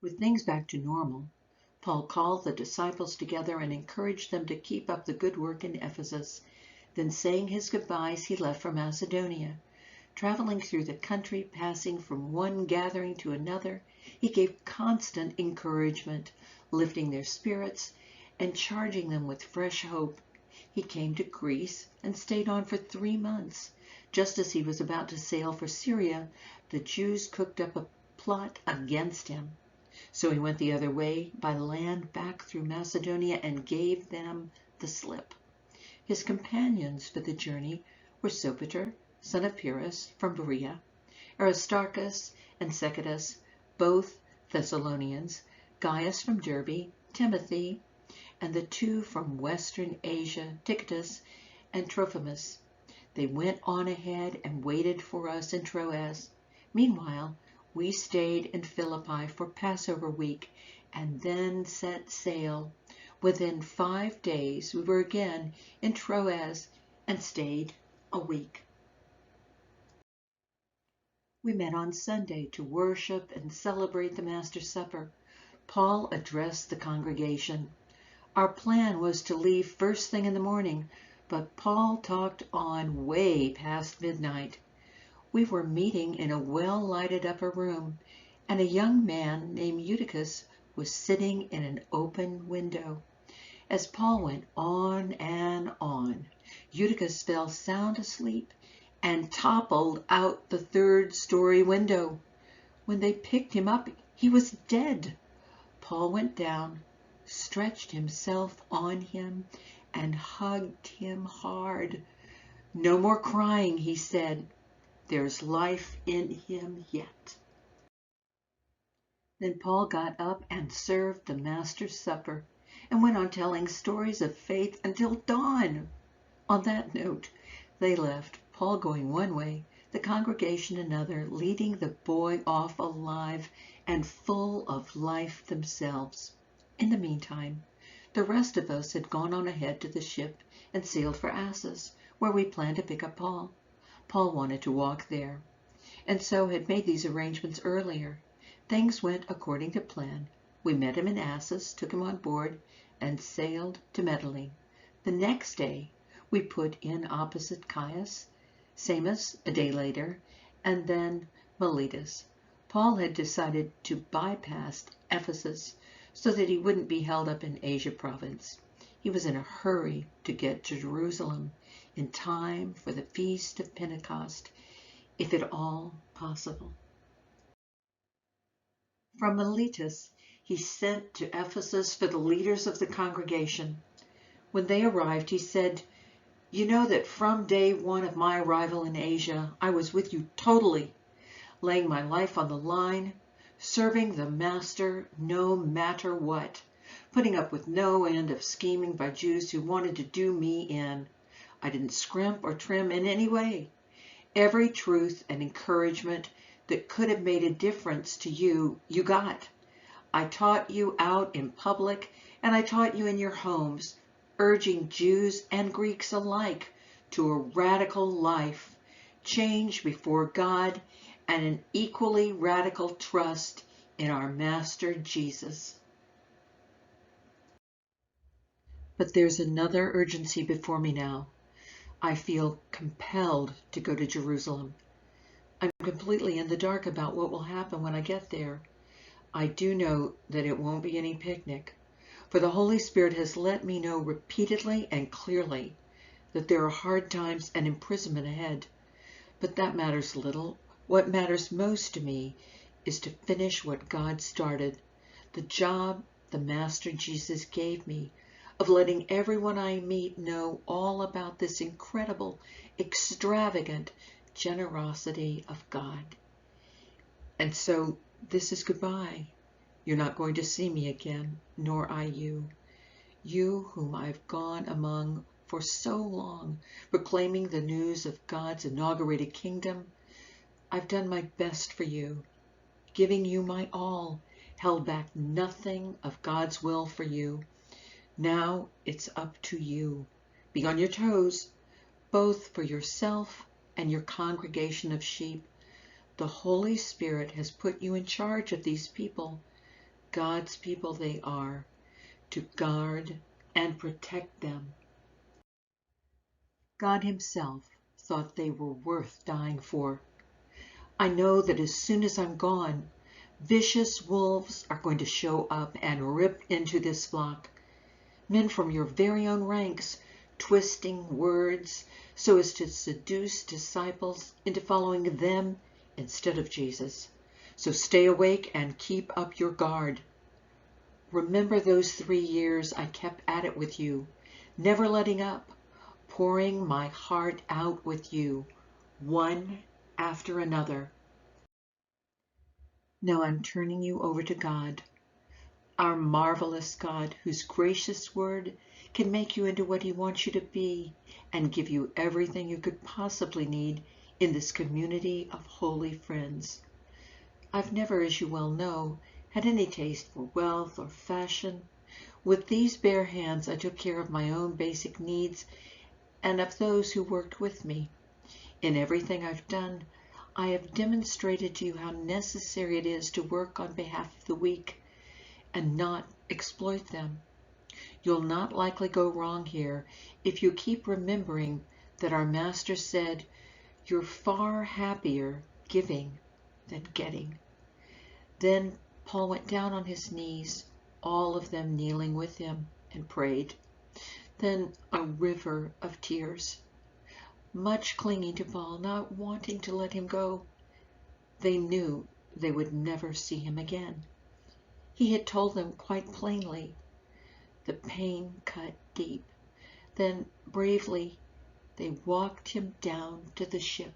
With things back to normal, Paul called the disciples together and encouraged them to keep up the good work in Ephesus. Then, saying his goodbyes, he left for Macedonia. Traveling through the country, passing from one gathering to another, he gave constant encouragement, lifting their spirits and charging them with fresh hope. He came to Greece and stayed on for 3 months. Just as he was about to sail for Syria, the Jews cooked up a plot against him. So he went the other way by land back through Macedonia and gave them the slip. His companions for the journey were Sopater, son of Pyrrhus, from Berea, Aristarchus and Secundus, both Thessalonians, Gaius from Derbe, Timothy, and the 2 from western Asia, Tychicus and Trophimus. They went on ahead and waited for us in Troas. Meanwhile, we stayed in Philippi for Passover week and then set sail. Within 5 days, we were again in Troas and stayed a week. We met on Sunday to worship and celebrate the Master's Supper. Paul addressed the congregation. Our plan was to leave first thing in the morning, but Paul talked on way past midnight. We were meeting in a well-lighted upper room, and a young man named Eutychus was sitting in an open window. As Paul went on and on, Eutychus fell sound asleep and toppled out the 3rd-story window. When they picked him up, he was dead. Paul went down, stretched himself on him, and hugged him hard. "No more crying," he said. "There's life in him yet." Then Paul got up and served the Master's Supper and went on telling stories of faith until dawn. On that note, they left, Paul going one way, the congregation another, leading the boy off alive and full of life themselves. In the meantime, the rest of us had gone on ahead to the ship and sailed for Assos, where we planned to pick up Paul. Paul wanted to walk there, and so had made these arrangements earlier. Things went according to plan. We met him in Assos, took him on board, and sailed to Mitylene. The next day, we put in opposite Chios, Samos a day later, and then Miletus. Paul had decided to bypass Ephesus so that he wouldn't be held up in Asia province. He was in a hurry to get to Jerusalem in time for the Feast of Pentecost, if at all possible. From Miletus, he sent to Ephesus for the leaders of the congregation. When they arrived, he said, "You know that from day one of my arrival in Asia, I was with you totally, laying my life on the line, serving the Master no matter what, putting up with no end of scheming by Jews who wanted to do me in. I didn't scrimp or trim in any way. Every truth and encouragement that could have made a difference to you, you got. I taught you out in public, and I taught you in your homes, urging Jews and Greeks alike to a radical life, change before God, and an equally radical trust in our Master Jesus." But there's another urgency before me now. I feel compelled to go to Jerusalem. I'm completely in the dark about what will happen when I get there. I do know that it won't be any picnic, for the Holy Spirit has let me know repeatedly and clearly that there are hard times and imprisonment ahead. But that matters little. What matters most to me is to finish what God started, the job the Master Jesus gave me of letting everyone I meet know all about this incredible, extravagant generosity of God. And so this is goodbye. You're not going to see me again, nor I you. You whom I've gone among for so long, proclaiming the news of God's inaugurated kingdom. I've done my best for you, giving you my all, held back nothing of God's will for you. Now it's up to you. Be on your toes, both for yourself and your congregation of sheep. The Holy Spirit has put you in charge of these people. God's people they are, to guard and protect them. God himself thought they were worth dying for. I know that as soon as I'm gone, vicious wolves are going to show up and rip into this flock. Men from your very own ranks, twisting words so as to seduce disciples into following them instead of Jesus. So stay awake and keep up your guard. Remember those 3 years I kept at it with you, never letting up, pouring my heart out with you, one after another. Now I'm turning you over to God, our marvelous God, whose gracious word can make you into what he wants you to be and give you everything you could possibly need in this community of holy friends. I've never, as you well know, had any taste for wealth or fashion. With these bare hands, I took care of my own basic needs and of those who worked with me. In everything I've done, I have demonstrated to you how necessary it is to work on behalf of the weak and not exploit them. You'll not likely go wrong here if you keep remembering that our Master said, "You're far happier giving than getting." Then Paul went down on his knees, all of them kneeling with him, and prayed. Then a river of tears, much clinging to Paul, not wanting to let him go. They knew they would never see him again. He had told them quite plainly. The pain cut deep. Then bravely they walked him down to the ship